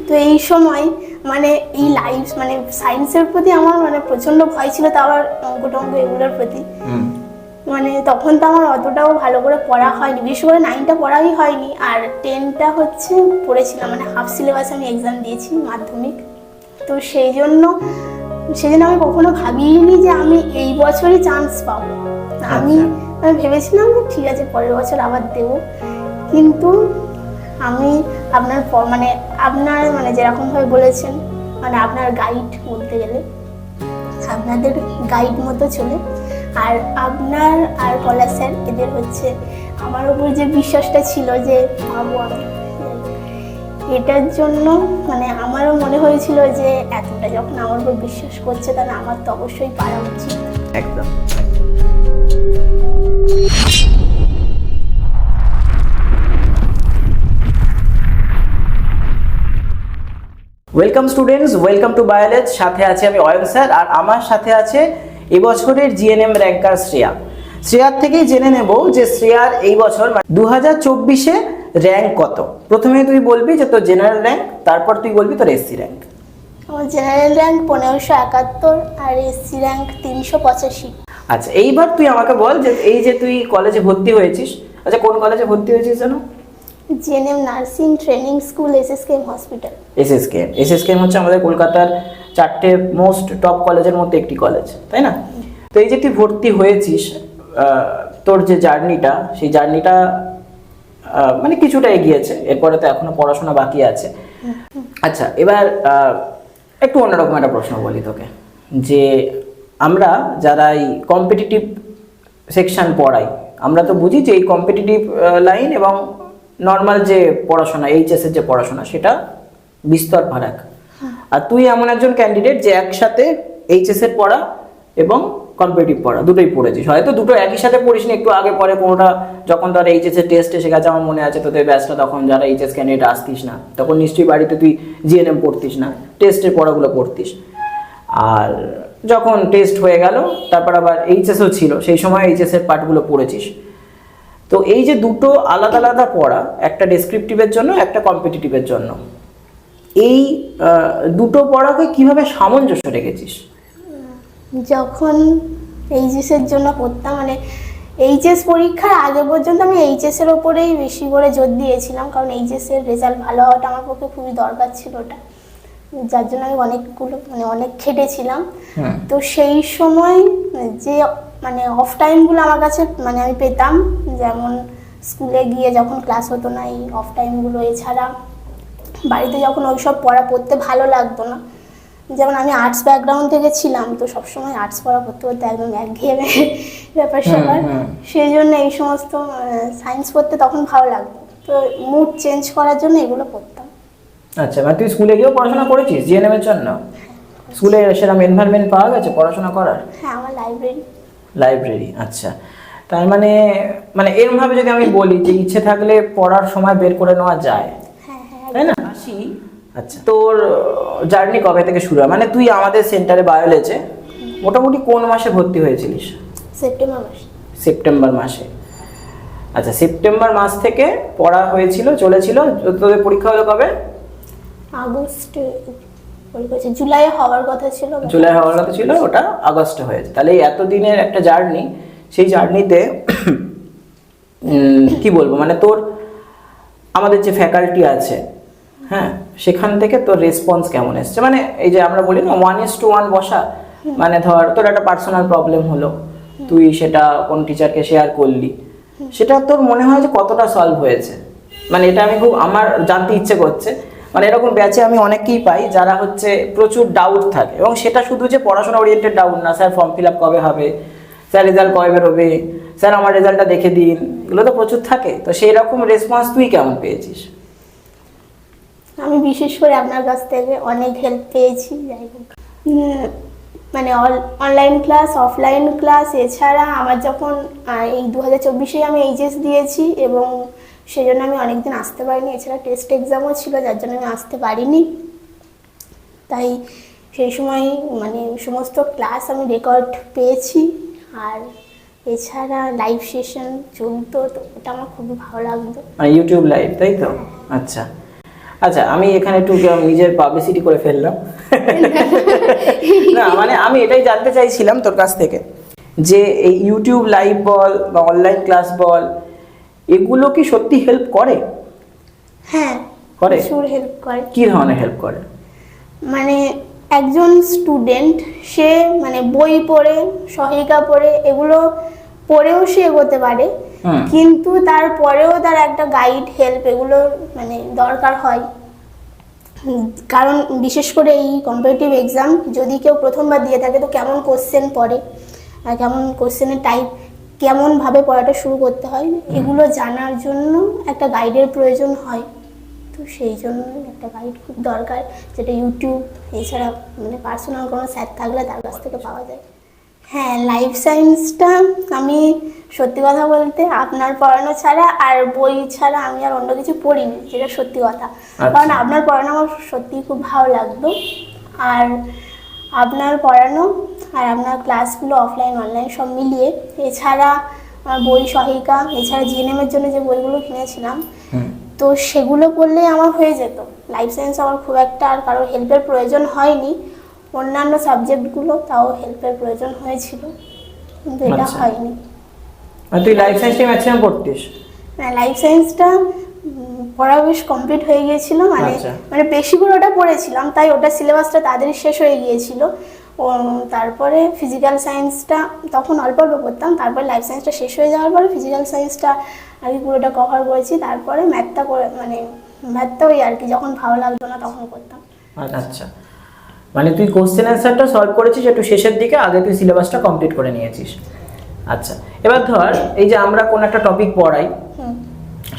তো এই সময় মানে এই লাইফ মানে সায়েন্সের প্রতি আমার মানে প্রচণ্ড ভয় ছিল, তা আবার অঙ্ক টঙ্ক এগুলোর প্রতি। মানে তখন তো আমার অতটাও ভালো করে পড়া হয়নি, বিশেষ করে 9টা পড়াই হয়নি, আর 10টা হচ্ছে পড়েছিলাম, মানে হাফ সিলেবাস আমি এক্সাম দিয়েছি মাধ্যমিক। তো সেই জন্য আমি কখনো ভাবিনি যে আমি এই বছরই চান্স পাবো। আমি ভেবেছিলাম যে ঠিক আছে পরের বছর আবার দেবো, কিন্তু আমি আপনার মানে যেরকমভাবে বলেছেন, মানে আপনার গাইড বলতে গেলে আপনাদের গাইড মতো চলে, আর আপনার আর পলাশ স্যার এদের হচ্ছে আমার উপর যে বিশ্বাসটা ছিল যে পাবো আমি, এটার জন্য মানে আমারও মনে হয়েছিল যে এতটা যখন আমার উপর বিশ্বাস করছে তাহলে আমার তো অবশ্যই পারা উচিত। একদম। Welcome students, welcome to biology. সাথে আছে আমি অয়ন স্যার, আর আমার সাথে আছে এবছরের জিএনএম র্যাঙ্কার শ্রেয়া। শ্রেয়ার থেকেই জেনে নেব যে শ্রেয়ার এই বছর 2024-এ র্যাঙ্ক কত। প্রথমে তুই বলবি যে তোর জেনারেল র্যাঙ্ক, তারপর তুই বলবি তোর এসসি র্যাঙ্ক। আমার জেনারেল র্যাঙ্ক 1571 আর এসসি র্যাঙ্ক 385। আচ্ছা, এইবার তুই আমাকে বল যে এই যে তুই কলেজে ভর্তি হয়েছিস, আচ্ছা কোন কলেজে ভর্তি হয়েছিস জানো? GNM nursing training school, SSKM hospital. SSKM হচ্ছে আমাদের কলকাতার 4টে মোস্ট টপ কলেজের মধ্যে একটি কলেজ, তাই না? তো এই যে তুই ভর্তি হয়েছিস, তোর যে জার্নিটা, সেই জার্নিটা মানে কিছুটা এগিয়েছে, এরপরে তো এখনো পড়াশোনা বাকি আছে। আচ্ছা, এবার একটু অন্যরকম একটা প্রশ্ন বলি তোকে, যে আমরা যারা এই কম্পিটিটিভ সেকশন পড়াই, আমরা তো বুঝি যে এই কম্পিটিটিভ লাইন এবং নর্মাল যে পড়াশোনা, এইচএস এর যে পড়াশোনা, সেটা বিস্তর ফারাক। আর তুই এমন একজন ক্যান্ডিডেট যে একসাথে এইচএস এর পড়া এবং কম্পিটিটিভ পড়া দুটোই পড়েছিস। হয়তো দুটো একই সাথে পড়িস নি, একটু আগে পরে কোনোটা, যখন তোর এইচএস এর টেস্ট এসে গেছে, আমার মনে আছে তোদের ব্যাচটা তখন যারা এইচএস ক্যান্ডিডেট আসতিস না, তখন নিশ্চয়ই বাড়িতে তুই জিএনএম পড়তিস না, টেস্টের পড়াগুলো পড়তিস। আর যখন টেস্ট হয়ে গেল তারপর আবার এইচএসও ছিল, সেই সময় এইচএস এর পার্টগুলো পড়েছিস। তো এই যে দুটো আলাদা আলাদা পড়া, একটা ডেসক্রিপটিভের জন্য একটা কম্পিটিটিভের জন্য, এই দুটো পড়াকে কিভাবে সামঞ্জস্য রেখেছিস? যখন এইচএস এর জন্য পড়তাম, মানে এইচএস পরীক্ষার আগে পর্যন্ত আমি এইচএস এর ওপরেই বেশি করে জোর দিয়েছিলাম, কারণ এইচএস এর রেজাল্ট ভালো হওয়াটা আমার পক্ষে খুবই দরকার ছিল ওটা, যার জন্য আমি অনেক খেটেছিলাম। তো সেই সময় যে মানে অফ টাইমগুলো আমার কাছে মানে আমি পেতাম, যেমন স্কুলে গিয়ে যখন ক্লাস হতো না, এই অফ টাইমগুলো, এছাড়া বাড়িতে যখন ওইসব পড়া পড়তে ভালো লাগতো না, যেমন আমি আর্টস ব্যাকগ্রাউন্ড থেকে ছিলাম, তো সবসময় আর্টস পড়া পড়তে পড়তে একদম একঘেয়েমে ব্যাপার স্যাপার, সেই জন্য এই সমস্ত সায়েন্স পড়তে তখন ভালো লাগতো, তো মুড চেঞ্জ করার জন্য এগুলো পড়তাম। আচ্ছা, মানে তুই স্কুলে গিয়েও পড়াশোনা করেছিস জিএনএম এর জন্য? স্কুলে সেরকম এনভায়রনমেন্ট পাওয়া গেছে পড়াশোনা করার? হ্যাঁ, আমার লাইব্রেরি। আচ্ছা, তার মানে এরমভাবে যদি আমি বলি যে ইচ্ছে থাকলে পড়ার সময় বের করে নেওয়া যায়, তাই না? আচ্ছা, তোর জার্নি কবে থেকে শুরু হয়? মানে তুই আমাদের সেন্টারে বায়োলজে মোটামুটি কোন মাসে ভর্তি হয়েছিলিস? সেপ্টেম্বর মাসে। আচ্ছা, সেপ্টেম্বর মাস থেকে পড়া হয়েছিল, চলেছিল। তোদের পরীক্ষা হলো কবে? আগস্টে। জুলাই হওয়ার কথা ছিল, ওটা আগস্টে হয়েছে। তাহলে এই এতদিনের একটা জার্নি, সেই জার্নিতে কি বলবো, মানে তোর আমাদের যে ফ্যাকাল্টি আছে, হ্যাঁ, সেখান থেকে তোর রেসপন্স কেমন এসছে? মানে এই যে আমরা বলি না 1:1 বসা, মানে ধর তোর একটা পার্সোনাল প্রবলেম হলো, তুই সেটা কোন টিচারকে শেয়ার করলি, সেটা তোর মনে হয় যে কতটা সলভ হয়েছে? মানে এটা আমি আমার জানতে ইচ্ছে করছে। মানে এরকম ব্যাচে আমি অনেককেই পাই যারা হচ্ছে প্রচুর ডাউট থাকে, এবং সেটা শুধু যে পড়াশোনা ওরিয়েন্টেড ডাউট না, স্যার ফর্ম ফিল আপ কবে হবে, স্যার রেজাল্ট কবে বেরোবে, স্যার আমার রেজাল্টটা দেখে দিন, এগুলো তো প্রচুর থাকে। তো সেই রকম রেসপন্স তুই কেমন পেয়েছিস? আমি বিশেষ করে আপনার কাছ থেকে অনেক হেল্প পেয়েছি, যাই হোক, মানে অনলাইন ক্লাস, অফলাইন ক্লাস, এছাড়া আমার যখন এই 2024-এ আমি এইচএস দিয়েছি, এবং সেই জন্য আমি অনেকদিন আসতে পারিনি, এছাড়া টেস্ট এক্সামও ছিল যার জন্য আমি আসতে পারিনি, তাই সেই সময় মানে সমস্ত ক্লাস আমি রেকর্ড পেয়েছি, আর এছাড়া লাইভ সেশন চলতো, তো ওটা আমার খুবই ভালো লাগতো। ইউটিউব লাইভ, তাই তো? আচ্ছা, আচ্ছা, আমি এখানে একটু নিজের পাবলিসিটি করে ফেললাম। না মানে আমি এটাই জানতে চাইছিলাম তোর কাছ থেকে, যে এই ইউটিউব লাইভ বল বা অনলাইন ক্লাস বল, এগুলো কি সত্যি হেল্প করে? হ্যাঁ, করে? প্রচুর হেল্প করে। কি ধরনের হেল্প করে? মানে একজন স্টুডেন্ট সে মানে বই পড়ে, সহায়িকা পড়ে, এগুলো পড়েও সে এগোতে পারে, কিন্তু তারপরেও তার একটা গাইড হেল্প এগুলো মানে দরকার হয়। কারণ বিশেষ করে এই কম্পিটিটিভ এক্সাম যদি কেউ প্রথমবার দিয়ে থাকে, তো কেমন কোশ্চেন পড়ে আর কেমন কোশ্চেনের টাইপ, কেমনভাবে পড়াটা শুরু করতে হয়, এগুলো জানার জন্য একটা গাইডের প্রয়োজন হয়। তো সেই জন্য একটা গাইড খুব দরকার, যেটা ইউটিউব এছাড়া মানে পার্সোনাল কোনো স্যার থাকলে তার কাছ থেকে পাওয়া যায়। হ্যাঁ, লাইফ সায়েন্সটা আমি সত্যি কথা বলতে আপনার পড়ানো ছাড়া আর বই ছাড়া আমি আর অন্য কিছু পড়িনি, যেটা সত্যি কথা। কারণ আপনার পড়ানো আমার সত্যিই খুব ভালো লাগতো। আর আপনার পড়ানো আর আপনার ক্লাসগুলো অফলাইন অনলাইন সব মিলিয়ে, এছাড়া বই সহায়িকা, এছাড়া জিএনএমের জন্য যে বইগুলো কিনেছিলাম, তো সেগুলো পড়লেই আমার হয়ে যেত। লাইফ সায়েন্স আমার খুব একটা আর কারোর হেল্পের প্রয়োজন হয়নি। অন্যান্য সাবজেক্টগুলো তাও হেল্পের প্রয়োজন হয়েছিল, কিন্তু এটা হয়নি। আর তুই লাইফ সায়েন্সে ম্যাক্সিমাম পড়তিস? না, লাইফ সায়েন্সটা পড়া বেশ কমপ্লিট হয়ে গিয়েছিল, মানে বেশি করে ওটা পড়েছিলাম, তাই ওটা সিলেবাসটা তাড়াতাড়ি শেষ হয়ে গিয়েছিল। তারপরে ফিজিক্যাল সায়েন্সটা তখন অল্প অল্প পড়তাম, তারপরে লাইফ সায়েন্সটা শেষ হয়ে যাওয়ার পরে ফিজিক্যাল সায়েন্সটা আর কি পুরোটা কভার করেছি। তারপরে ম্যাথটা করে মানে ম্যাথটা ওই আর কি যখন ভালো লাগতো না তখন করতাম। আচ্ছা, মানে তুই কোশ্চেন অ্যান্সারটা সলভ করেছিস একটু শেষের দিকে, আগে তুই সিলেবাসটা কমপ্লিট করে নিয়েছিস। আচ্ছা, এবার ধর এই যে আমরা কোন একটা টপিক পড়াই,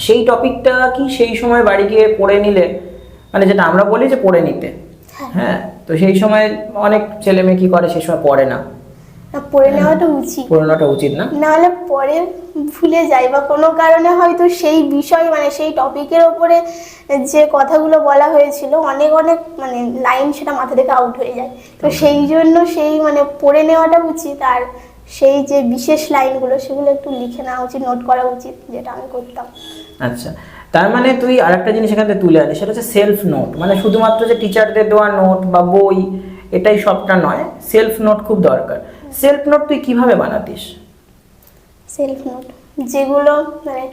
সেই টপিকটা কি সেই সময় বাড়ি গিয়ে পড়ে নিলে, মানে যেটা আমরা বলি যে পড়ে নিতে, হ্যাঁ, তো সেই সময় অনেক ছেলে মেয়ে কি করে, সেই সময় পড়ে না। পড়ে নেওয়াটা উচিত, পড়ে নেওয়াটা উচিত না, নাহলে পরে ভুলে যায় বা কোনো কারণে হয়তো সেই বিষয় মানে সেই টপিকের ওপরে যে কথাগুলো বলা হয়েছিল অনেক অনেক মানে লাইন সেটা মাথা থেকে আউট হয়ে যায়। তো সেই জন্য সেই মানে পড়ে নেওয়াটা উচিত, আর সেই যে বিশেষ লাইনগুলো সেগুলো একটু লিখে নেওয়া উচিত, নোট করা উচিত, যেটা আমি করতাম। আচ্ছা, তার মানে তুই আরেকটা জিনিস এখান থেকে তুলে আনিস, সেটা হচ্ছে সেলফ নোট। মানে শুধুমাত্র যে টিচারদের দেওয়া নোট বা বই এটাই সবটা নয়, সেলফ নোট খুব দরকার। সেলফ নোট তুই কিভাবে বানাতিস? সেলফ নোট যেগুলো মানে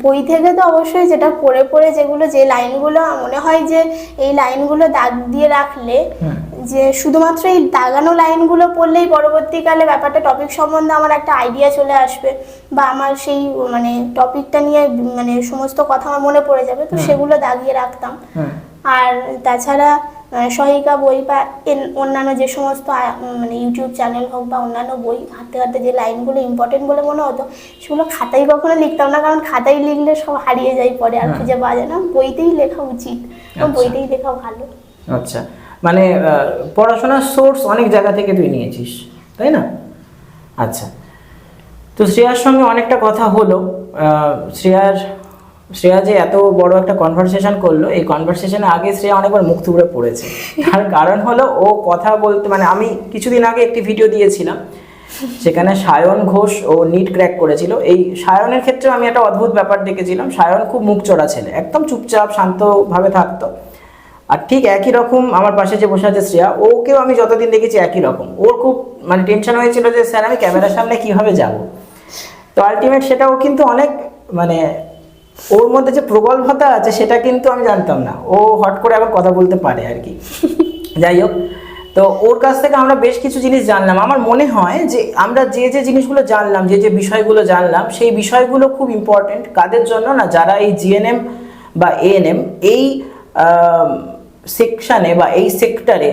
বই থেকে তো অবশ্যই, যেটা পড়ে পড়ে যেগুলো যে লাইনগুলো মনে হয় যে এই লাইনগুলো দাগ দিয়ে রাখলে, যে শুধুমাত্র এই দাগানো লাইনগুলো পড়লেই পরবর্তীকালে ব্যাপারটা টপিক সম্বন্ধে আমার একটা আইডিয়া চলে আসবে, বা আমার সেই মানে টপিকটা নিয়ে মানে সমস্ত কথা আমার মনে পড়ে যাবে, তো সেগুলো দাগিয়ে রাখতাম। আর তাছাড়া সহায়িকা বই বা অন্যান্য যে সমস্ত মানে ইউটিউব চ্যানেল হোক বা অন্যান্য বই হাঁটতে হাঁটতে যে লাইনগুলো ইম্পর্টেন্ট বলে মনে হতো, সেগুলো খাতায় কখনো লিখতাম না, কারণ খাতায় লিখলে সব হারিয়ে যায় পরে, আর খুঁজে পাওয়া যায় না। বইতেই লেখা উচিত, বইতেই লেখা ভালো। আচ্ছা, মানে পড়াশোনার সোর্স অনেক জায়গা থেকে তুই নিয়েছিস, তাই না? আচ্ছা, তো শ্রেয়ার সঙ্গে অনেকটা কথা হলো। শ্রেয়া যে এত বড় একটা কনভারসেশন করলো, এই কনভারসেশনে আগে শ্রেয়া অনেকবার মুখ থুবড়ে পড়েছে। তার কারণ হলো ও কথা বলতে, মানে আমি কিছুদিন আগে একটি ভিডিও দিয়েছিলাম, সেখানে সায়ন ঘোষ ও নিট ক্র্যাক করেছিল। এই সায়নের ক্ষেত্রে আমি একটা অদ্ভুত ব্যাপার দেখেছিলাম। সায়ন খুব মুখ চড়া ছেলে, একদম চুপচাপ শান্তভাবে থাকতো। আর ঠিক একই রকম আমার পাশে যে বসে আছে শ্রেয়া, ওকেও আমি যতদিন দেখেছি একই রকম। ওর খুব মানে টেনশন হয়েছিল যে স্যার আমি ক্যামেরার সামনে কিভাবে যাব। তো আলটিমেট সেটাও কিন্তু অনেক মানে ওর মধ্যে যে প্রগল্ভতা আছে সেটা কিন্তু আমি জানতাম না। ও হট করে এখন কথা বলতে পারে আর কি। যাই হোক, তো ওর কাছ থেকে আমরা বেশ কিছু জিনিস জানলাম। আমার মনে হয় যে আমরা যে যে জিনিসগুলো জানলাম, যে যে বিষয়গুলো জানলাম, সেই বিষয়গুলো খুব ইম্পর্টেন্ট কাদের জন্য না, যারা এই জিএনএম বা এএনএম এই সেকশানে বা এই সেক্টরে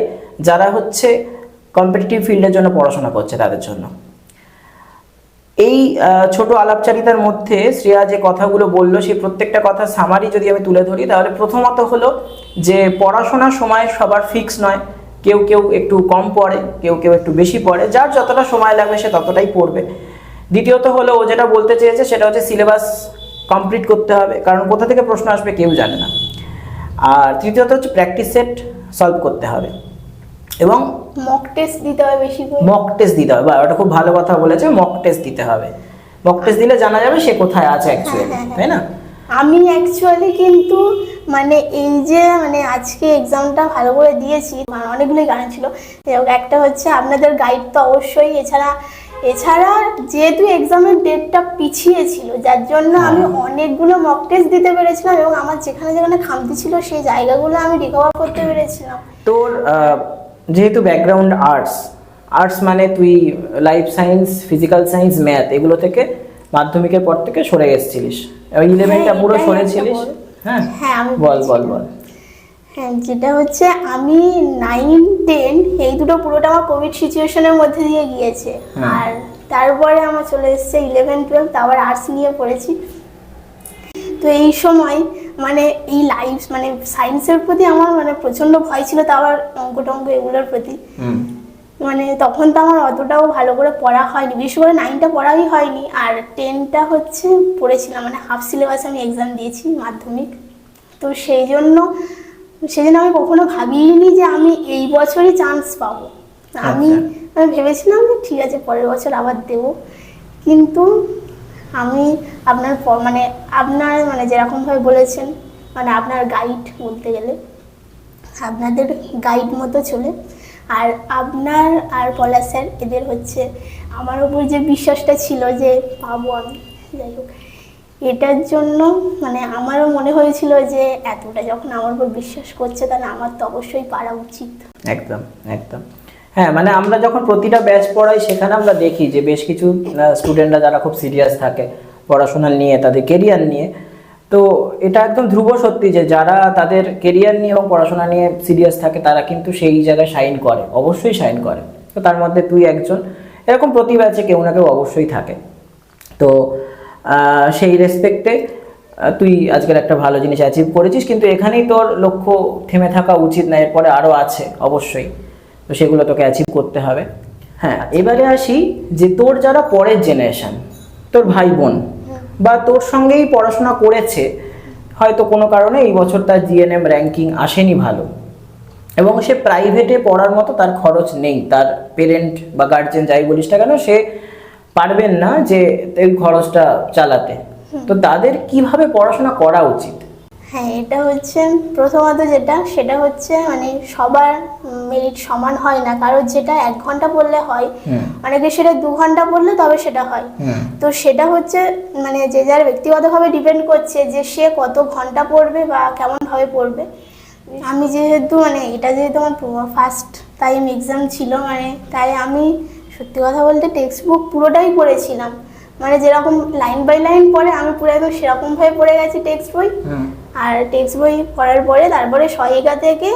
যারা হচ্ছে কম্পিটিটিভ ফিল্ডের জন্য পড়াশোনা করছে তাদের জন্য। এই ছোট আলাপচারিতার মধ্যে শ্রেয়া যে কথাগুলো বললো, সেই প্রত্যেকটা কথা সামারি যদি আমি তুলে ধরি, তাহলে প্রথমত হলো যে পড়াশোনার সময় সবার ফিক্স নয়। কেউ কেউ একটু কম পড়ে, কেউ কেউ একটু বেশি পড়ে, যার যতটা সময় লাগবে সে ততটাই পড়বে। দ্বিতীয়ত হলো ও যেটা বলতে চেয়েছে সেটা হচ্ছে সিলেবাস কমপ্লিট করতে হবে, কারণ কোথা থেকে প্রশ্ন আসবে কেউ জানে না। আর তৃতীয়ত হচ্ছে প্র্যাকটিস সেট সলভ করতে হবে এবং মক টেস্ট দিতে হবে বেশি করে। মক টেস্ট দিতে হবে, ওটা খুব ভালো কথা বলেছে, মক টেস্ট দিতে হবে। মক টেস্ট দিলে জানা যাবে সে কোথায় আছে অ্যাকচুয়ালি, তাই না? আমি অ্যাকচুয়ালি কিন্তু মানে এই যে মানে আজকে এক্সামটা ভালো করে দিয়েছি, মানে অনেকগুলোই কারণ ছিল। একটা হচ্ছে আপনাদের গাইড তো অবশ্যই, এছাড়া যেহেতু এক্সামের ডেটটা পিছিয়ে ছিল, যার জন্য আমি অনেকগুলো মক টেস্ট দিতে পেরেছিলাম এবং আমার যেখানে যেখানে খামতি ছিল সেই জায়গাগুলো আমি রিকভার করতে পেরেছিলাম। তোর যেহেতু ব্যাকগ্রাউন্ড আর্টস মানে তুই life science, physical science, math এগুলো থেকে মাধ্যমিকের পর থেকে সরে এসেছিলিস, 11টা পুরো সরেছিলিস। হ্যাঁ আমি বল বল বল। হ্যাঁ, যেটা হচ্ছে আমি 9, 10 এই দুটো পুরোটা আমার কোভিড সিচুয়েশনের মধ্যে দিয়ে গিয়েছে। আর তারপরে আমার চলে এসেছে 11, 12, আবার আর্টস নিয়ে পড়েছি। তো এই সময় মানে এই লাইফ মানে সায়েন্সের প্রতি আমার মানে প্রচন্ড ভয় ছিল, তা আবার অঙ্ক টঙ্ক এগুলোর প্রতি। মানে তখন তো আমার অতটাও ভালো করে পড়া হয়নি, বিশেষ করে 9টা পড়াই হয়নি, আর 10টা হচ্ছে পড়েছিলাম, মানে হাফ সিলেবাস আমি এক্সাম দিয়েছি মাধ্যমিক। তো সেই জন্য আমি কখনো ভাবিনি যে আমি এই বছরই চান্স পাবো। আমি ভেবেছিলাম যে ঠিক আছে পরের বছর আবার দেব, কিন্তু আমি আপনার মানে যেরকমভাবে বলেছেন, মানে আপনার গাইড বলতে গেলে আপনাদের গাইড মতো চলে, আর আপনার আর পলাশ স্যার এদের হচ্ছে আমার ওপর যে বিশ্বাসটা ছিল যে পাবো আমি, যাই হোক এটার জন্য মানে আমারও মনে হয়েছিল যে এতটা যখন আমার উপর বিশ্বাস করছে তাহলে আমার তো অবশ্যই পারা উচিত। একদম একদম। হ্যাঁ, মানে আমরা যখন প্রতিটা ব্যাচ পড়াই সেখানে আমরা দেখি যে বেশ কিছু স্টুডেন্টরা যারা খুব সিরিয়াস থাকে পড়াশোনা নিয়ে, তাদের কেরিয়ার নিয়ে, তো এটা একদম ধ্রুব সত্যি যে যারা তাদের কেরিয়ার নিয়ে এবং পড়াশোনা নিয়ে সিরিয়াস থাকে তারা কিন্তু সেই জায়গায় শাইন করে, অবশ্যই শাইন করে। তো তার মধ্যে তুই একজন, এরকম প্রতি ব্যাচে কেউ না কেউ অবশ্যই থাকে। তো সেই রেসপেক্টে তুই আজকের একটা ভালো জিনিস অ্যাচিভ করেছিস, কিন্তু এখানেই তোর লক্ষ্য থেমে থাকা উচিত না, এরপরে আরও আছে অবশ্যই, তো সেগুলো তোকে অ্যাচিভ করতে হবে। হ্যাঁ, এবারে আসি যে তোর যারা পরের জেনারেশন, তোর ভাই বোন বা তোর সঙ্গেই পড়াশোনা করেছে, হয়তো কোনো কারণে এই বছর তার জিএনএম র্যাঙ্কিং আসেনি ভালো, এবং সে প্রাইভেটে পড়ার মতো তার খরচ নেই, তার পেরেন্ট বা গার্জেন যাই বলিস না কেন সে পারবেন না যে এই খরচটা চালাতে, তো তাদের কিভাবে পড়াশোনা করা উচিত? হ্যাঁ, এটা হচ্ছে প্রথমত সেটা হচ্ছে মানে সবার মেরিট সমান হয় না, কারণ যেটা 1 ঘন্টা পড়লে হয় অনেকে সেটা 2 ঘন্টা পড়লে তবে সেটা হয়। তো সেটা হচ্ছে মানে যে যার ব্যক্তিগতভাবে ডিপেন্ড করছে যে সে কত ঘন্টা পড়বে বা কেমন ভাবে পড়বে। আমি যেহেতু মানে এটা যেহেতু আমার ফার্স্ট টাইম এক্সাম ছিল, মানে তাই আমি সত্যি কথা বলতে টেক্সট বুক পুরোটাই পড়েছিলাম, মানে যেরকম লাইন বাই লাইন পড়ে আমি পুরো একদম সেরকমভাবে পড়ে গেছি টেক্সট বই। আর টেক্সট বই পড়ার পরে তারপরে সহায়িকা থেকে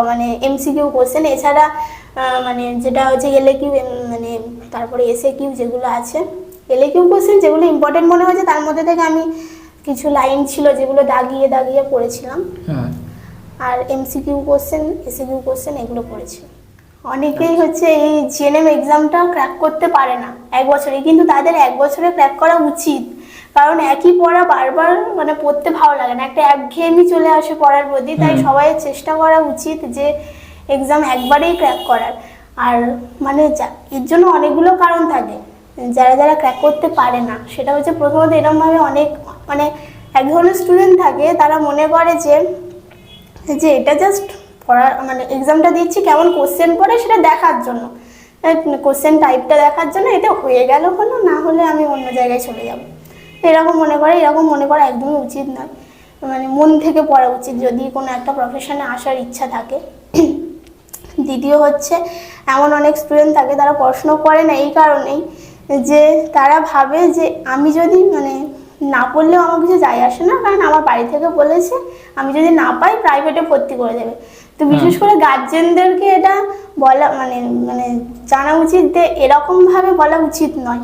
মানে এমসিকিউ কোশ্চেন, এছাড়া মানে যেটা হচ্ছে এলএকিউ, মানে তারপরে এসএকিউ যেগুলো আছে, এলএকিউ কোশ্চেন যেগুলো ইম্পর্টেন্ট মনে হয়েছে তার মধ্যে থেকে আমি কিছু লাইন ছিল যেগুলো দাগিয়ে দাগিয়ে পড়েছিলাম, আর এমসিকিউ কোশ্চেন, এসএকিউ কোশ্চেন এগুলো পড়েছি। অনেকেই হচ্ছে এই জিএনএম এক্সামটা ক্র্যাক করতে পারে না 1 বছরে, কিন্তু তাদের 1 বছরে ক্র্যাক করা উচিত, কারণ একই পড়া বারবার মানে পড়তে ভালো লাগে না, একটা একঘেয়েমি চলে আসে পড়ার প্রতি। তাই সবাই চেষ্টা করা উচিত যে এক্সাম একবারেই ক্র্যাক করার। আর মানে এর জন্য অনেকগুলো কারণ থাকে যারা ক্র্যাক করতে পারে না, সেটা হচ্ছে প্রথমত এরকমভাবে অনেক মানে এক ধরনের স্টুডেন্ট থাকে তারা মনে করে যে এটা জাস্ট পড়ার মানে এক্সামটা দিচ্ছি কেমন কোশ্চেন পড়ে সেটা দেখার জন্য, কোশ্চেন টাইপটা দেখার জন্য, এটা হয়ে গেল হলো, না হলে আমি অন্য জায়গায় চলে যাব, এরকম মনে করা একদমই উচিত নয়। মানে মন থেকে পড়া উচিত যদি কোনো একটা প্রফেশনে আসার ইচ্ছা থাকে। দ্বিতীয় হচ্ছে এমন অনেক স্টুডেন্ট থাকে তারা পড়াশুনো করে না এই কারণেই যে তারা ভাবে যে আমি যদি মানে না পড়লেও আমার কিছু যায় আসে না, কারণ আমার বাড়ি থেকে বলেছে আমি যদি না পাই প্রাইভেটে ভর্তি করে দেবে। তো বিশেষ করে গার্জেনদেরকে এটা বলা মানে জানা উচিত যে এরকমভাবে বলা উচিত নয়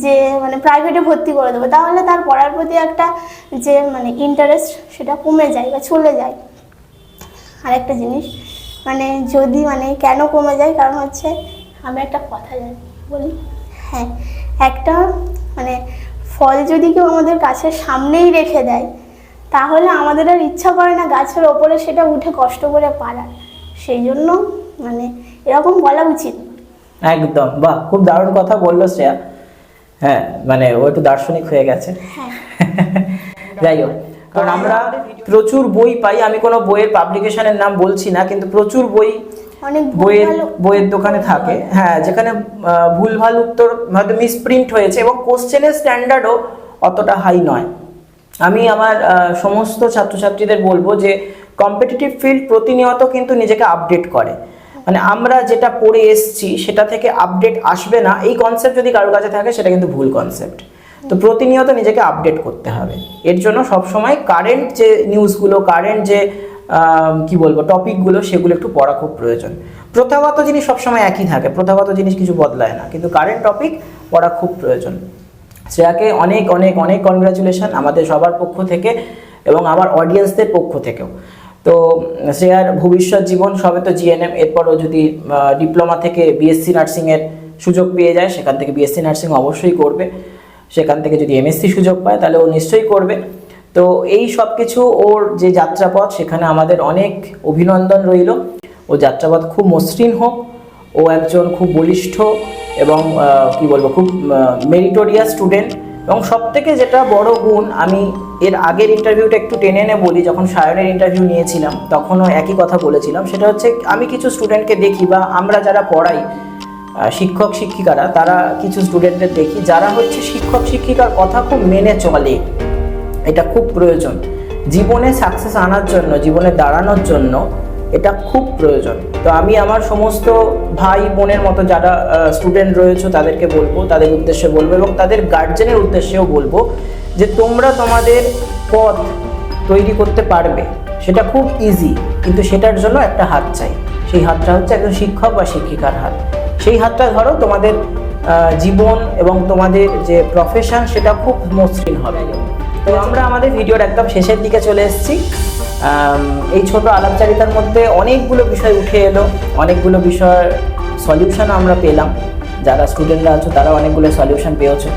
যে মানে প্রাইভেটে ভর্তি করে দেবো, তাহলে তার পড়ার প্রতি একটা যে মানে ইন্টারেস্ট সেটা কমে যায় বা চলে যায়। আরেকটা জিনিস মানে যদি মানে কেন কমে যায়, কারণ হচ্ছে আমি একটা কথা জানি বলি, হ্যাঁ, একটা মানে ফল যদি কেউ আমাদের গাছের সামনেই রেখে দেয় তাহলে আমাদের আর ইচ্ছা করে না গাছের ওপরে সেটা উঠে কষ্ট করে পারার, সেই জন্য মানে এরকম বলা উচিত। একদম, বাহ, খুব দারুণ কথা বললো শ্রেয়া। হ্যাঁ, মানে ও একটু দার্শনিক হয়ে গেছে। হ্যাঁ। যাই হোক, কারণ আমরা প্রচুর বই পাই, আমি কোনো বইয়ের পাবলিকেশনের নাম বলছি না, কিন্তু প্রচুর বই অনেক বইয়ের দোকানে থাকে, হ্যাঁ, যেখানে ভুলভাল উত্তর হয়তো মিসপ্রিন্ট হয়েছে এবং কোশ্চেনের স্ট্যান্ডার্ডও অতটা হাই নয়। আমি আমার সমস্ত ছাত্রছাত্রীদের বলবো যে কম্পিটিটিভ ফিল্ড প্রতিনিয়ত কিন্তু নিজেকে আপডেট করে, মানে আমরা যেটা পড়ে এসছি সেটা থেকে আপডেট আসবে না এই কনসেপ্ট যদি কারোর কাছে থাকে সেটা কিন্তু ভুল কনসেপ্ট। তো প্রতিনিয়ত নিজেকে আপডেট করতে হবে, এর জন্য সবসময় কারেন্ট যে নিউজগুলো, কারেন্ট যে কি বলবো টপিকগুলো, সেগুলো একটু পড়া খুব প্রয়োজন। প্রথাগত জিনিস সবসময় একই থাকে, প্রথাগত জিনিস কিছু বদলায় না, কিন্তু কারেন্ট টপিক পড়া খুব প্রয়োজন। শ্রেয়াকে অনেক অনেক অনেক কনগ্রাচুলেশন আমাদের সবার পক্ষ থেকে এবং আমার অডিয়েন্সদের পক্ষ থেকেও। তো শ্রেয়ার ভবিষ্যৎ জীবন সবে তো জিএনএম, এরপরও যদি ডিপ্লোমা থেকে বিএসসি নার্সিংয়ের সুযোগ পেয়ে যায় সেখান থেকে বিএসসি নার্সিং অবশ্যই করবে, সেখান থেকে যদি এমএসসি সুযোগ পায় তাহলে ও নিশ্চয়ই করবে। তো এই সব কিছু ওর যে যাত্রাপথ সেখানে আমাদের অনেক অভিনন্দন রইল। ও যাত্রাপথ খুব মসৃণ হোক, ও একজন খুব বলিষ্ঠ এবং কি বলবো খুব মেরিটোরিয়াস স্টুডেন্ট। এবং সবথেকে যেটা বড় গুণ, আমি এর আগের ইন্টারভিউটা একটু টেনে এনে বলি, যখন সায়নের ইন্টারভিউ নিয়েছিলাম তখনও একই কথা বলেছিলাম, সেটা হচ্ছে আমি কিছু স্টুডেন্টকে দেখি বা আমরা যারা পড়াই শিক্ষক শিক্ষিকারা, তারা কিছু স্টুডেন্টদের দেখি যারা হচ্ছে শিক্ষক শিক্ষিকার কথা খুব মেনে চলে। এটা খুব প্রয়োজন জীবনে সাকসেস আনার জন্য, জীবনে দাঁড়ানোর জন্য এটা খুব প্রয়োজন। তো আমি আমার সমস্ত ভাই বোনের মতো যারা স্টুডেন্ট রয়েছে তাদেরকে বলবো, তাদের উদ্দেশ্যে বলবো এবং তাদের গার্জেনের উদ্দেশ্যেও বলবো যে তোমরা তোমাদের পথ তৈরি করতে পারবে, সেটা খুব ইজি, কিন্তু সেটার জন্য একটা হাত চাই। সেই হাতটা হচ্ছে একজন শিক্ষক বা শিক্ষিকার হাত। সেই হাতটা ধরো, তোমাদের জীবন এবং তোমাদের যে প্রফেশন সেটা খুব মসৃণ হবে। তো আমরা আমাদের ভিডিওর একদম শেষের দিকে চলে এসেছি। এই ছোট আলাপচারিতার মধ্যে অনেকগুলো বিষয় উঠে এলো, অনেকগুলো বিষয়ের সলিউশন আমরা পেলাম। যারা স্টুডেন্টরা আছো তারা অনেকগুলো সলিউশন পেয়েছো।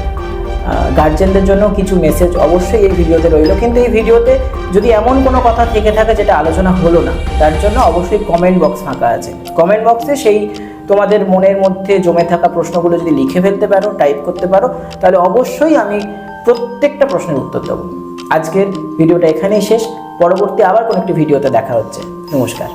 গার্জেনদের জন্য কিছু মেসেজ অবশ্যই এই ভিডিওতে রইলো, কিন্তু এই ভিডিওতে যদি এমন কোনো কথা থেকে থাকে যেটা আলোচনা হলো না, তার জন্য অবশ্যই কমেন্ট বক্স ফাঁকা আছে। কমেন্ট বক্সে সেই তোমাদের মনের মধ্যে জমে থাকা প্রশ্নগুলো যদি লিখে ফেলতে পারো, টাইপ করতে পারো, তাহলে অবশ্যই আমি প্রত্যেকটা প্রশ্নের উত্তর দেবো। আজকের ভিডিওটা এখানেই শেষ, পরবর্তী আবার কোনো একটি ভিডিওতে দেখা হচ্ছে। নমস্কার।